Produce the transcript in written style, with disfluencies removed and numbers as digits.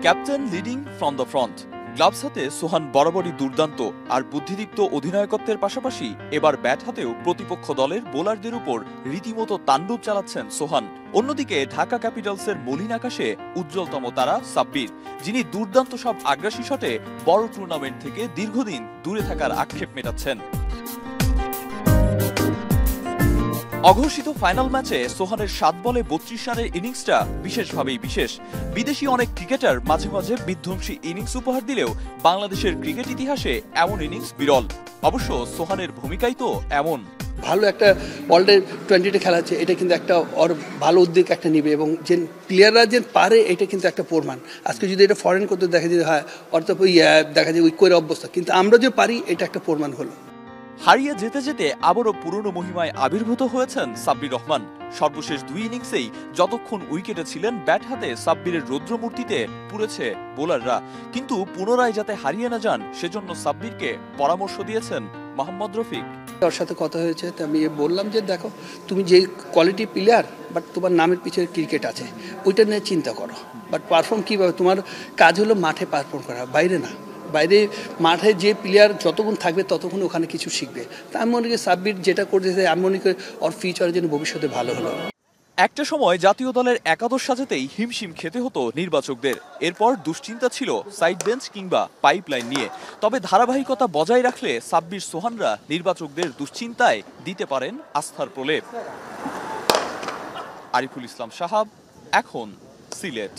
Captain leading from the front. Gloves হাতে সোহান বরাবরই দুর্দান্ত, আর বুদ্ধিদীপ্ত অধিনায়কত্বের পাশাপাশি এবার ব্যাট হাতেও প্রতিপক্ষ দলের বোলারদের উপর রীতিমতো তাণ্ডব চালাচ্ছেন সোহান। অন্যদিকে ঢাকা ক্যাপিটালসের মলিন আকাশে উজ্জ্বলতম তারা সাব্বির, যিনি দুর্দান্ত সব আগ্রাসী শটে বড় টুর্নামেন্ট থেকে দীর্ঘদিন দূরে থাকার আক্ষেপ মেটাচ্ছেন। অঘোষিত ফাইনাল ম্যাচে সোহানের 7 বলে 32 রানের ইনিংসটা বিশেষভাবেই বিশেষ। বিদেশি অনেক ক্রিকেটার মাঝে মাঝে বিধ্বংসী ইনিংস উপহার দিলেও বাংলাদেশের ক্রিকেট ইতিহাসে এমন ইনিংস বিরল। অবশ্য সোহানের ভূমিকাই তো এমন। ভালো একটা ওয়ার্ল্ডে 20তে খেলা হচ্ছে, এটা কিন্তু একটা ওর ভালো উদ্যোগ একটা নিবে, এবং যে প্লেয়াররা যে পারে এটা কিন্তু একটা প্রমাণ। আজকে যদি এটা ফরেন করতে দেখা যায়, হয় ওর তো দেখা যায় ওই করে অবস্থা, কিন্তু আমরা যে পারি এটা একটা প্রমাণ হলো। হারিয়ে যেতে যেতে আবারও পুরনো মহিমায় আবির্ভূত হয়েছেন সাব্বির রহমান। সর্বশেষ 2 ইনিংসেই যতক্ষণ উইকেটে ছিলেন ব্যাট হাতে সাব্বিরের রৌদ্রমূর্তিতে পুড়েছে বোলাররা, কিন্তু পুনরায় যাতে হারিয়ে না যান সেজন্য সাব্বিরকে পরামর্শ দিয়েছেন মোহাম্মদ রফিক। ওর সাথে কথা হয়েছে, তো আমি বললাম যে দেখো, তুমি যে কোয়ালিটি প্লেয়ার, বাট তোমার নামের পিছনে ক্রিকেট আছে, ওইটা নিয়ে চিন্তা করো। বাট পারফর্ম কীভাবে, তোমার কাজ হলো মাঠে পারফর্ম করা, বাইরে না। বাইরে মাঠে যে প্লেয়ার যতক্ষণ থাকবে ততক্ষণ ওখানে কিছু শিখবে। তা আমি মনে করি সাব্বির যেটা করতেছে, আমি মনে করি ওর ফিউচারের জন্য ভবিষ্যতে ভালো হলো। একটা সময় জাতীয় দলের একাদশ সাজাতেই হিমশিম খেতে হতো নির্বাচকদের। এরপর দুশ্চিন্তা ছিল সাইড বেঞ্চ কিংবা পাইপলাইন নিয়ে। তবে ধারাবাহিকতা বজায় রাখলে সাব্বির সোহানরা নির্বাচকদের দুশ্চিন্তায় দিতে পারেন আস্থার প্রলেপ। আরিফুল ইসলাম সাহাব, এখন সিলেট।